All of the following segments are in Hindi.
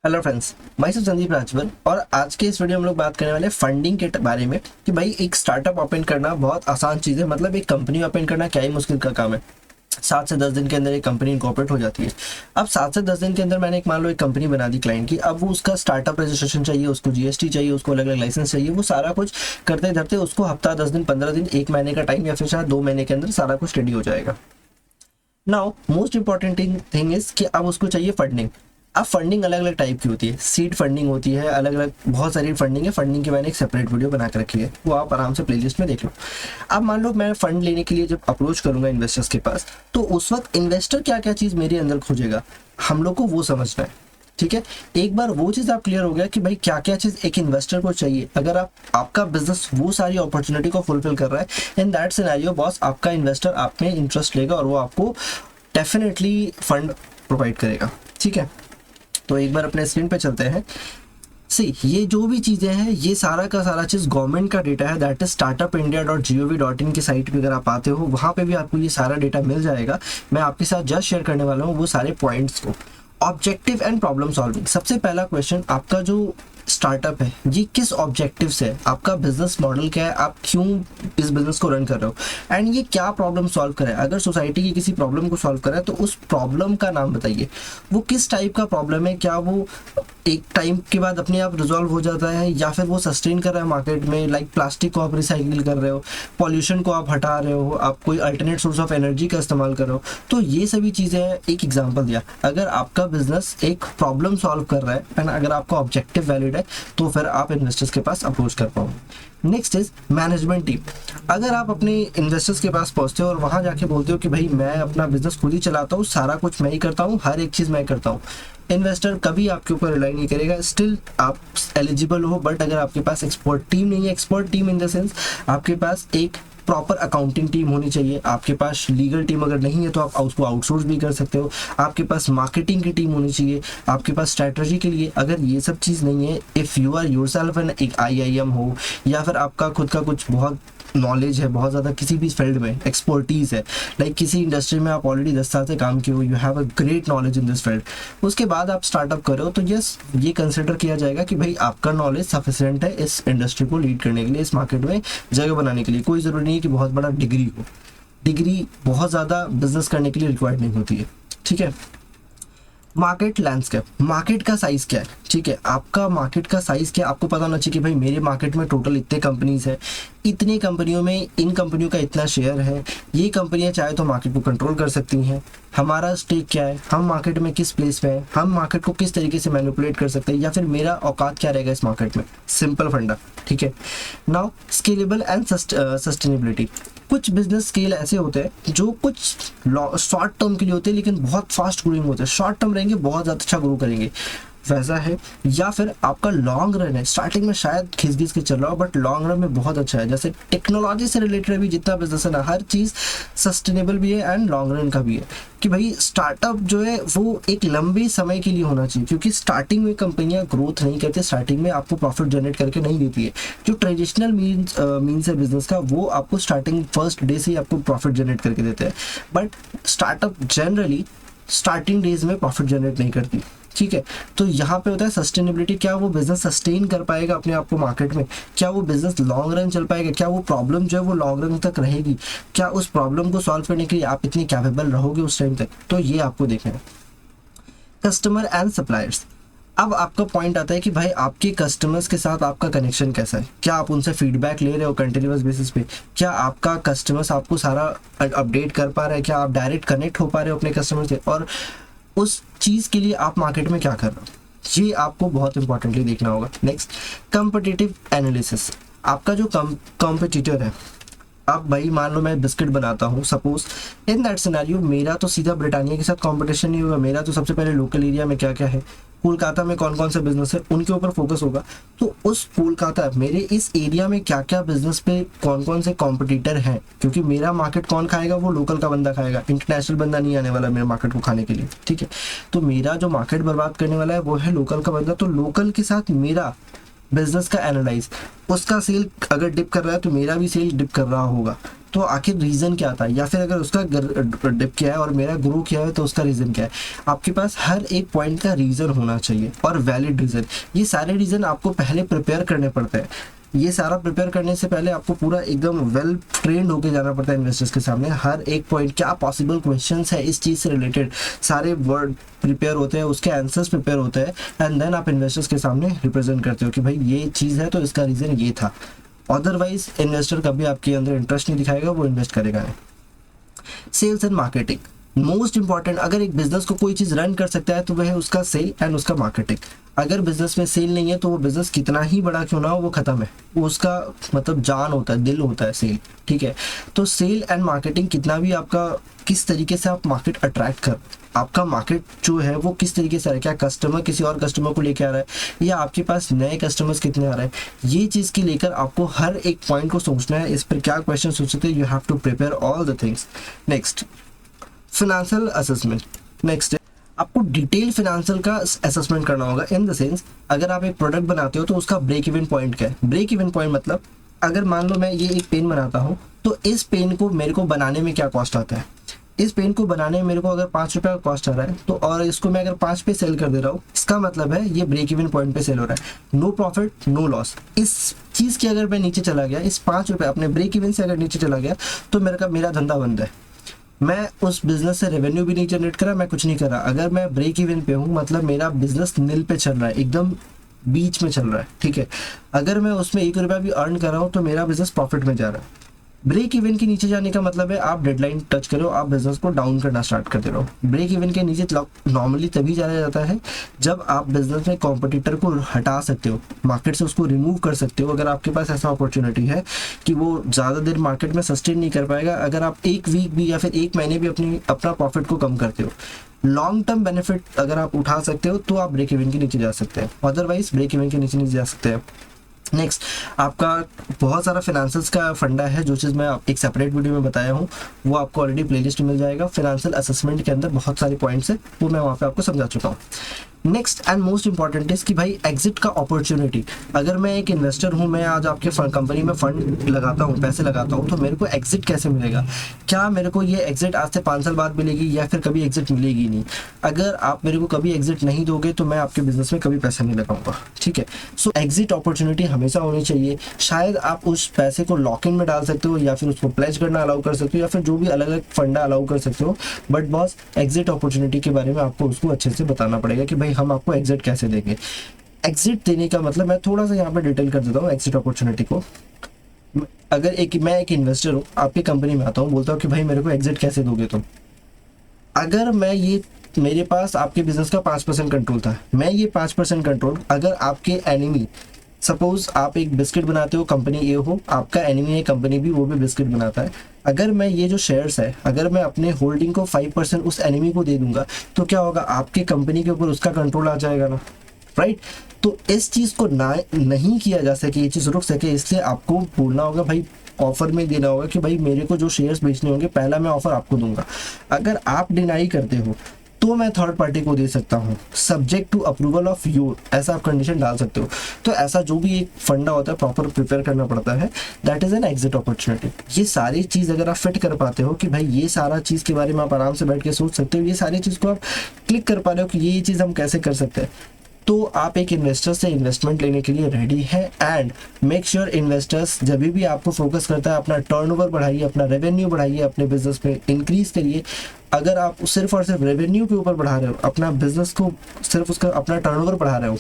हेलो फ्रेंड्स, मैं हूं संदीप राजभर और आज के इस वीडियो में हम लोग बात करने वाले हैं फंडिंग के बारे में कि भाई एक स्टार्टअप ओपन करना बहुत आसान चीज़ है। मतलब एक कंपनी ओपन करना क्या ही मुश्किल का काम है। 7 से 10 दिन के अंदर एक कंपनी इनकॉर्पोरेट हो जाती है। अब 7 से 10 दिन के अंदर मैंने एक मान लो एक कंपनी बना दी क्लाइंट की। अब वो उसका स्टार्टअप रजिस्ट्रेशन चाहिए, उसको जीएसटी चाहिए, उसको अलग अलग लाइसेंस चाहिए। वो सारा कुछ करते धरते उसको हफ्ता 10 दिन 15 दिन 1 महीने का टाइम या फिर शायद 2 महीने के अंदर सारा कुछ रेडी हो जाएगा। Now most important thing is कि अब उसको चाहिए फंडिंग। अब फंडिंग अलग अलग टाइप की होती है, सीड फंडिंग होती है, अलग अलग बहुत सारी फंडिंग है। फंडिंग की मैंने एक सेपरेट वीडियो बना के रखी है, वो आप आराम से प्लेलिस्ट में देख लो। अब मान लो मैं फंड लेने के लिए जब अप्रोच करूंगा इन्वेस्टर्स के पास, तो उस वक्त इन्वेस्टर क्या क्या चीज़ मेरे अंदर खोजेगा, हम लोग को वो समझना है। ठीक है, एक बार वो चीज़ आप क्लियर हो गया कि भाई क्या क्या चीज़ एक इन्वेस्टर को चाहिए, अगर आपका बिजनेस वो सारी अपॉर्चुनिटी को फुलफिल कर रहा है, इन दैट सिनेरियो बॉस आपका इन्वेस्टर आप में इंटरेस्ट लेगा और वो आपको डेफिनेटली फंड प्रोवाइड करेगा। ठीक है, तो एक बार अपने स्क्रीन पे चलते हैं। सी ये जो भी चीज़ें हैं ये सारा का सारा चीज़ गवर्नमेंट का डेटा है, दैट इज startupindia.gov.in की साइट पे अगर आप आते हो वहाँ पे भी आपको ये सारा डेटा मिल जाएगा। मैं आपके साथ जस्ट शेयर करने वाला हूँ वो सारे पॉइंट्स को। ऑब्जेक्टिव एंड प्रॉब्लम सॉल्विंग, सबसे पहला क्वेश्चन, आपका जो स्टार्टअप है ये किस ऑब्जेक्टिव से है, आपका बिजनेस मॉडल क्या है, आप क्यों इस बिजनेस को रन कर रहे हो, एंड ये क्या प्रॉब्लम सॉल्व करे। अगर सोसाइटी की किसी प्रॉब्लम को सॉल्व करे तो उस प्रॉब्लम का नाम बताइए, वो किस टाइप का प्रॉब्लम है, क्या वो एक टाइम के बाद अपने आप रिजॉल्व हो जाता है या फिर वो सस्टेन कर रहा है मार्केट में। लाइक प्लास्टिक को आप रिसाइकिल कर रहे हो, पॉल्यूशन को आप हटा रहे हो, आप कोई अल्टरनेट सोर्स ऑफ एनर्जी का इस्तेमाल कर रहे हो। तो ये सभी चीज़ें हैं, एक एग्जांपल दिया। अगर आपका बिजनेस एक प्रॉब्लम सॉल्व कर रहा है एंड अगर आपका ऑब्जेक्टिव वैलिड है तो फिर आप इन्वेस्टर्स के पास अप्रोच कर पाओगे। Next is management team. अगर आप अपने इन्वेस्टर्स के पास पहुंचते हो और वहां जाके बोलते हो कि भाई मैं अपना बिजनेस खुद ही चलाता हूँ, सारा कुछ मैं ही करता हूँ, हर एक चीज़ मैं करता हूँ, इन्वेस्टर कभी आपके ऊपर रिलाई नहीं करेगा। स्टिल आप एलिजिबल हो, बट अगर आपके पास एक्सपर्ट टीम नहीं है, expert team in the sense आपके पास एक प्रॉपर अकाउंटिंग टीम होनी चाहिए, आपके पास लीगल टीम अगर नहीं है तो आप उसको आउटसोर्स भी कर सकते हो, आपके पास मार्केटिंग की टीम होनी चाहिए, आपके पास स्ट्रैटेजी के लिए। अगर ये सब चीज़ नहीं है, if you are yourself an एक आईआईएम हो या फिर आपका खुद का कुछ बहुत नॉलेज है, बहुत ज़्यादा किसी भी फील्ड में एक्सपर्टीज़ है, लाइक किसी इंडस्ट्री में आप ऑलरेडी 10 साल से काम किए हो, you have a great knowledge in this field, उसके बाद आप स्टार्टअप करो तो यस ये कंसिडर किया जाएगा कि भाई आपका नॉलेज सफिशिएंट है इस इंडस्ट्री को लीड करने के लिए, इस मार्केट में जगह बनाने के लिए। कोई ज़रूरी नहीं है कि बहुत बड़ा डिग्री हो, डिग्री बहुत ज़्यादा बिजनेस करने के लिए रिक्वायर्ड नहीं होती है। ठीक है, मार्केट लैंडस्केप, मार्केट का साइज क्या है। ठीक है, आपका मार्केट का साइज क्या है, आपको पता होना चाहिए कि भाई मेरे मार्केट में टोटल इतने कंपनीज है, इतनी कंपनियों में इन कंपनियों का इतना शेयर है, ये कंपनियां चाहे तो मार्केट को कंट्रोल कर सकती हैं, हमारा स्टेक क्या है, हम मार्केट में किस प्लेस पे हैं, हम मार्केट को किस तरीके से मैनिपुलेट कर सकते हैं, या फिर मेरा औकात क्या रहेगा इस मार्केट में। सिंपल फंडा। ठीक है, नाउ स्केलेबल एंड सस्टेनेबिलिटी। कुछ बिजनेस स्केल ऐसे होते हैं जो कुछ शॉर्ट टर्म के लिए होते हैं लेकिन बहुत फास्ट ग्रोइंग होते हैं, शॉर्ट टर्म रहेंगे बहुत ज़्यादा अच्छा ग्रो करेंगे, वैसा है। या फिर आपका लॉन्ग रन है, स्टार्टिंग में शायद खिस खिस के चल रहा हो बट लॉन्ग रन में बहुत अच्छा है। जैसे टेक्नोलॉजी से रिलेटेड भी जितना बिजनेस है ना, हर चीज़ सस्टेनेबल भी है एंड लॉन्ग रन का भी है कि भाई स्टार्टअप जो है वो एक लंबे समय के लिए होना चाहिए, क्योंकि स्टार्टिंग में कंपनियां ग्रोथ नहीं करती, स्टार्टिंग में आपको प्रॉफिट जनरेट करके नहीं देती है। जो ट्रेडिशनल मीन्स है बिजनेस का, वो आपको स्टार्टिंग फर्स्ट डे से ही आपको प्रॉफिट जनरेट करके देते हैं, but startup generally starting days में प्रॉफिट जनरेट नहीं करती। ठीक है, तो यहाँ पे होता है सस्टेनेबिलिटी, क्या वो बिजनेस सस्टेन कर पाएगा अपने आप को मार्केट में, क्या वो बिजनेस लॉन्ग रन चल पाएगा, क्या वो प्रॉब्लम जो है वो लॉन्ग रन तक रहेगी, क्या उस प्रॉब्लम को सॉल्व करने के लिए आप इतनी कैपेबल रहोगे उस टाइम तक। तो ये आपको देखना है। Customer and suppliers. अब आपका पॉइंट आता है कि भाई आपके कस्टमर्स के साथ आपका कनेक्शन कैसा है, क्या आप उनसे फीडबैक ले रहे हो कंटिन्यूअस बेसिस पे, क्या आपका कस्टमर्स आपको सारा अपडेट कर पा रहा है, क्या आप डायरेक्ट कनेक्ट हो पा रहे हो अपने कस्टमर से, और उस चीज़ के लिए आप मार्केट में क्या कर रहे हो, ये आपको बहुत इंपॉर्टेंटली देखना होगा। Next, competitive analysis. आपका जो कॉम्पिटिटर है, अब भाई मान लो मैं बिस्किट बनाता हूँ, सपोज इन दैट सिनेरियो मेरा तो सीधा ब्रिटानिया के साथ कंपटीशन नहीं होगा, मेरा तो सबसे पहले लोकल एरिया में क्या क्या है, कोलकाता में कौन कौन से बिजनेस है उनके ऊपर फोकस होगा। तो उस कोलकाता मेरे इस एरिया में क्या क्या बिजनेस पे कौन कौन से कॉम्पिटिटर हैं, क्योंकि मेरा मार्केट कौन खाएगा, वो लोकल का बंदा खाएगा, इंटरनेशनल बंदा नहीं आने वाला मेरे मार्केट को खाने के लिए। ठीक है, तो मेरा जो मार्केट बर्बाद करने वाला है वो है लोकल का बंदा, तो लोकल के साथ मेरा बिजनेस का एनालाइज, उसका सेल अगर डिप कर रहा है तो मेरा भी सेल डिप कर रहा होगा, तो आखिर रीज़न क्या था, या फिर अगर उसका डिप किया है और मेरा ग्रो किया है तो उसका रीज़न क्या है। आपके पास हर एक पॉइंट का रीज़न होना चाहिए और वैलिड रीज़न। ये सारे रीज़न आपको पहले प्रिपेयर करने पड़ते हैं। ये सारा प्रिपेयर करने से पहले आपको पूरा एकदम वेल ट्रेंड होके जाना पड़ता है इन्वेस्टर्स के सामने। हर एक पॉइंट क्या पॉसिबल क्वेश्चंस है इस चीज़ से रिलेटेड, सारे वर्ड प्रिपेयर होते हैं, उसके आंसर्स प्रिपेयर होते हैं, एंड देन आप इन्वेस्टर्स के सामने रिप्रेजेंट करते हो कि भाई ये चीज़ है तो इसका रीज़न ये था। अदरवाइज इन्वेस्टर कभी आपके अंदर इंटरेस्ट नहीं दिखाएगा, वो इन्वेस्ट करेगा नहीं। Sales and marketing most important. अगर एक बिजनेस को कोई चीज़ रन कर सकता है तो वह है उसका सेल एंड उसका मार्केटिंग। अगर बिजनेस में सेल नहीं है तो वो बिजनेस कितना ही बड़ा क्यों ना हो वो खत्म है, वो उसका मतलब जान होता है, दिल होता है सेल, ठीक है। तो सेल एंड मार्केटिंग कितना भी आपका, किस तरीके से आप मार्केट अट्रैक्ट कर, आपका मार्केट जो है वो किस तरीके से आ रहा है, क्या कस्टमर किसी और कस्टमर को लेके आ रहा है या आपके पास नए कस्टमर्स कितने आ रहे हैं, ये चीज़ की लेकर आपको हर एक पॉइंट को सोचना है। इस पर क्या क्वेश्चन सोच सकते हैं, you have to prepare all the things. Next, financial assessment. Next आपको डिटेल फिनेंशियल का असेसमेंट करना होगा। इन द सेंस अगर आप एक प्रोडक्ट बनाते हो तो उसका ब्रेक इवन पॉइंट क्या है। ब्रेक इवन पॉइंट मतलब अगर मान लो मैं ये एक पेन बनाता हूँ तो इस पेन को मेरे को बनाने में क्या कॉस्ट आता है। इस पेन को बनाने में मेरे को अगर 5 रुपये का कॉस्ट आ रहा है तो, और इसको मैं अगर 5 पे सेल कर दे रहा हूँ, इसका मतलब है ये ब्रेक इवन पॉइंट पे सेल हो रहा है। No profit no loss. इस चीज़ की अगर मैं नीचे चला गया, इस 5 रुपये अपने ब्रेक इवन से अगर नीचे चला गया तो मेरा धंधा बंद है। मैं उस बिजनेस से रेवेन्यू भी नहीं जनरेट करा, मैं कुछ नहीं करा। अगर मैं ब्रेक इवन पे हूँ मतलब मेरा बिजनेस नील पे चल रहा है, एकदम बीच में चल रहा है, ठीक है। अगर मैं उसमें 1 रुपया भी अर्न कर रहा हूँ तो मेरा बिजनेस प्रॉफिट में जा रहा है। ब्रेक इवन के नीचे जाने का मतलब है आप डेडलाइन टच करो, आप बिजनेस को डाउन करना स्टार्ट करते रहो। ब्रेक इवन के नीचे नॉर्मली तभी जाया जाता है जब आप बिजनेस में कॉम्पिटिटर को हटा सकते हो, मार्केट से उसको रिमूव कर सकते हो। अगर आपके पास ऐसा अपॉर्चुनिटी है कि वो ज़्यादा देर मार्केट में सस्टेन नहीं कर पाएगा, अगर आप 1 वीक भी या फिर 1 महीने भी अपना प्रॉफिट को कम करते हो, लॉन्ग टर्म बेनिफिट अगर आप उठा सकते हो तो आप ब्रेक इवन के नीचे जा सकते हैं, अदरवाइज ब्रेक इवन के नीचे नहीं जा सकते हैं। नेक्स्ट आपका बहुत सारा फाइनेंशियल्स का फंडा है, जो चीज़ मैं एक सेपरेट वीडियो में बताया हूँ, वो आपको ऑलरेडी प्लेलिस्ट में मिल जाएगा। फाइनेंशियल असेसमेंट के अंदर बहुत सारे पॉइंट्स हैं, वो मैं वहाँ पे आपको समझा चुका हूँ। Next and most important is कि भाई एग्जिट का अपॉर्चुनिटी। अगर मैं एक इन्वेस्टर हूँ, मैं आज आपके कंपनी में फंड लगाता हूँ, पैसे लगाता हूँ, तो मेरे को एग्जिट कैसे मिलेगा। क्या मेरे को ये एग्जिट आज से 5 साल बाद मिलेगी या फिर कभी एग्जिट मिलेगी नहीं। अगर आप मेरे को कभी एग्जिट नहीं दोगे तो मैं आपके बिजनेस में कभी पैसा नहीं लगाऊंगा, ठीक है। सो एग्जिट अपॉर्चुनिटी हमेशा होनी चाहिए। शायद आप उस पैसे को लॉक इन में डाल सकते हो या फिर उसको प्लेज करना अलाउ कर सकते हो या फिर जो भी अलग अलग फंडा अलाउ कर सकते हो, बट बॉस एग्जिट अपॉर्चुनिटी के बारे में आपको उसको अच्छे से बताना पड़ेगा कि भाई हम आपको एग्जिट कैसे देंगे। एग्जिट देने का मतलब मैं थोड़ा सा यहाँ पे डिटेल कर देता हूँ एग्जिट अपॉर्चुनिटी को। अगर मैं एक इन्वेस्टर हूँ, आपकी कंपनी में आता हूँ, बोलता हूँ कि भाई मेरे को एग्जिट कैसे दोगे तुम। अगर मैं ये, मेरे पास आपके बिजनेस का 5% कंट्रोल था, मैं ये 5% कंट्रोल अगर आपके एनिमी, सपोज आप एक बिस्किट बनाते हो, कंपनी ए हो, आपका एनिमी है कंपनी बी, वो भी बिस्किट बनाता है, अगर मैं ये जो शेयर्स है, अगर मैं अपने होल्डिंग को 5% उस एनिमी को दे दूंगा तो क्या होगा, आपके कंपनी के ऊपर उसका कंट्रोल आ जाएगा ना, राइट। तो इस चीज़ को नहीं किया जा सके, ये चीज़ रुक सके, इसलिए आपको बोलना होगा भाई, ऑफर में देना होगा कि भाई मेरे को जो शेयर्स बेचने होंगे पहला मैं ऑफर आपको दूंगा। अगर आप डिनाई करते हो तो मैं थर्ड पार्टी को दे सकता हूँ, subject to approval of your, ऐसा आप कंडीशन डाल सकते हो। तो ऐसा जो भी एक फंडा होता है प्रॉपर प्रिपेयर करना पड़ता है, that is an exit opportunity. ये सारी चीज़ अगर आप फिट कर पाते हो कि भाई ये सारा चीज़ के बारे में आप आराम से बैठ के सोच सकते हो, ये सारी चीज़ को आप क्लिक कर पा रहे हो कि ये चीज़ हम कैसे कर सकते हैं, तो आप एक इन्वेस्टर से इन्वेस्टमेंट लेने के लिए रेडी है। एंड मेक श्योर इन्वेस्टर्स जब भी आपको फोकस करता है, अपना टर्नओवर बढ़ाइए, अपना रेवेन्यू बढ़ाइए, अपने बिजनेस में इंक्रीज करिए। अगर आप सिर्फ और सिर्फ रेवेन्यू के ऊपर बढ़ा रहे हो, अपना बिजनेस को सिर्फ उसका अपना टर्नओवर बढ़ा रहे हो,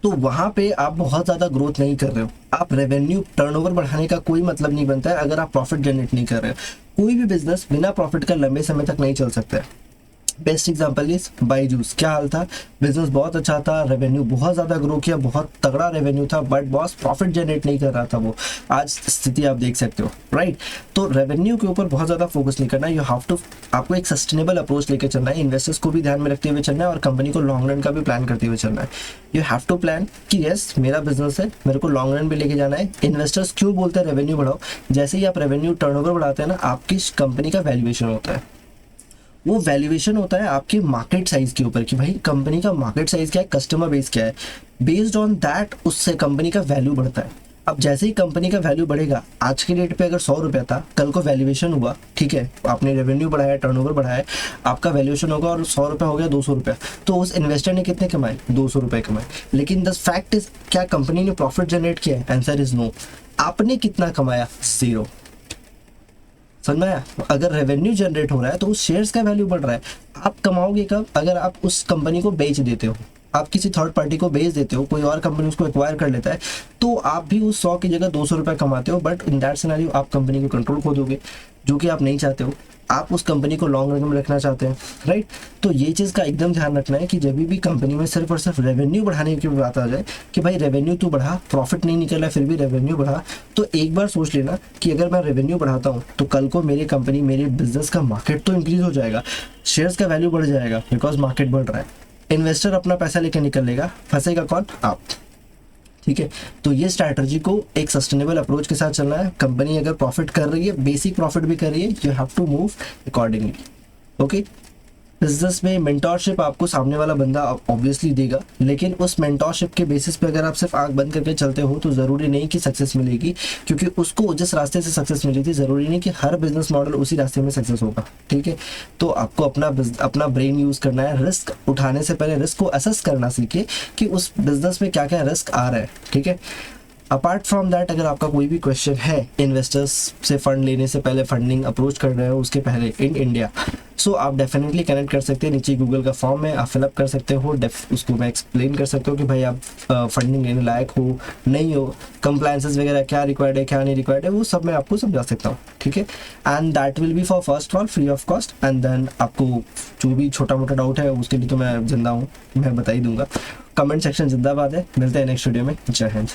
तो वहाँ पे आप बहुत ज़्यादा ग्रोथ नहीं कर रहे हो। आप रेवेन्यू टर्नओवर बढ़ाने का कोई मतलब नहीं बनता है अगर आप प्रॉफिट जनरेट नहीं कर रहे हो। कोई भी बिजनेस बिना प्रॉफिट का लंबे समय तक नहीं चल सकता है। बेस्ट एग्जांपल इज बायजूस, क्या हाल था, बिजनेस बहुत अच्छा था, रेवेन्यू बहुत ज़्यादा ग्रो किया, बहुत तगड़ा रेवेन्यू था, बट बॉस प्रॉफिट जनरेट नहीं कर रहा था वो। आज स्थिति आप देख सकते हो, राइट। तो रेवेन्यू के ऊपर बहुत ज़्यादा फोकस नहीं करना, यू हैव टू, आपको एक सस्टेनेबल अप्रोच लेकर चलना है, इन्वेस्टर्स को भी ध्यान में रखते हुए चलना है और कंपनी को लॉन्ग रन का भी प्लान करते हुए चलना है। यू हैव टू प्लान कि यस मेरा बिजनेस है, मेरे को लॉन्ग रन भी लेके जाना है। इन्वेस्टर्स क्यों बोलते हैं रेवेन्यू बढ़ाओ, जैसे ही आप रेवेन्यू टर्नओवर बढ़ाते हैं ना, आपकी कंपनी का वैल्यूएशन होता है, वो वैल्यूएशन होता है आपके मार्केट साइज के ऊपर कि भाई कंपनी का मार्केट साइज क्या है, कस्टमर बेस क्या है, बेस्ड ऑन दैट उससे कंपनी का वैल्यू बढ़ता है। अब जैसे ही कंपनी का वैल्यू बढ़ेगा, आज के डेट पे अगर 100 रुपया था, कल को वैल्यूएशन हुआ, ठीक है, आपने रेवेन्यू बढ़ाया, टर्नओवर बढ़ाया, आपका वैल्यूएशन होगा और 100 रुपया हो गया 200 रुपया, तो उस इन्वेस्टर ने कितने कमाए, 200 रुपये कमाए। लेकिन द फैक्ट इज, क्या कंपनी ने प्रॉफिट जनरेट किया है? Answer is no. आपने कितना कमाया? 0। समझ में आया? अगर रेवेन्यू जनरेट हो रहा है तो उस शेयर्स का वैल्यू बढ़ रहा है। आप कमाओगे कब? अगर आप उस कंपनी को बेच देते हो, आप किसी थर्ड पार्टी को बेच देते हो, कोई और कंपनी उसको एक्वायर कर लेता है, तो आप भी उस 100 की जगह 200 रुपये कमाते हो। बट इन दैट सिनेरियो आप कंपनी को कंट्रोल खो दोगे, जो कि आप नहीं चाहते हो। आप उस कंपनी को लॉन्ग रन में रखना चाहते हैं, राइट? तो ये चीज़ का एकदम ध्यान रखना है कि जब भी कंपनी में सिर्फ और सिर्फ रेवेन्यू बढ़ाने की बात आ जाए कि भाई रेवेन्यू तो बढ़ा, प्रॉफिट नहीं निकल रहा है फिर भी रेवेन्यू बढ़ा, तो एक बार सोच लेना कि अगर मैं रेवेन्यू बढ़ाता हूँ तो कल को मेरी कंपनी, मेरे बिजनेस का मार्केट तो इंक्रीज हो जाएगा, शेयर्स का वैल्यू बढ़ जाएगा बिकॉज मार्केट बढ़ रहा है। इन्वेस्टर अपना पैसा लेकर निकल लेगा, फंसेगा कौन? आप। ठीक है, तो ये स्ट्रैटेजी को एक सस्टेनेबल अप्रोच के साथ चलना है। कंपनी अगर प्रॉफिट कर रही है, बेसिक प्रॉफिट भी कर रही है, you have to move accordingly. Okay, business में मेंटोरशिप आपको सामने वाला बंदा ऑब्वियसली देगा, लेकिन उस मेंटोरशिप के बेसिस पे अगर आप सिर्फ आंख बंद करके चलते हो तो ज़रूरी नहीं कि सक्सेस मिलेगी, क्योंकि उसको जिस रास्ते से सक्सेस मिली थी, ज़रूरी नहीं कि हर बिजनेस मॉडल उसी रास्ते में सक्सेस होगा। ठीक है, तो आपको अपना ब्रेन यूज़ करना है। रिस्क उठाने से पहले रिस्क को असेस करना सीखे कि उस बिजनेस में क्या क्या रिस्क आ रहा है। ठीक है, अपार्ट फ्रॉम दैट, अगर आपका कोई भी क्वेश्चन है इन्वेस्टर्स से फंड लेने से पहले, फंडिंग अप्रोच कर रहे हो उसके पहले इन इंडिया, सो आप डेफिनेटली कनेक्ट कर सकते हैं। नीचे गूगल का फॉर्म है, आप फिलअप कर सकते हो। उसको मैं एक्सप्लेन कर सकता हूँ कि भाई आप फंडिंग लेने लायक हो नहीं हो, कंप्लायंसेस वगैरह क्या रिक्वायर्ड है क्या नहीं रिक्वायर्ड है, वो सब मैं आपको समझा सकता हूँ। ठीक है, and that will be for first call, free of cost. And then आपको जो भी छोटा मोटा डाउट है उसके लिए तो मैं जिंदा हूँ, मैं बता ही दूंगा। कमेंट सेक्शन जिंदाबाद है। मिलते हैं नेक्स्ट वीडियो में। जय हिंद।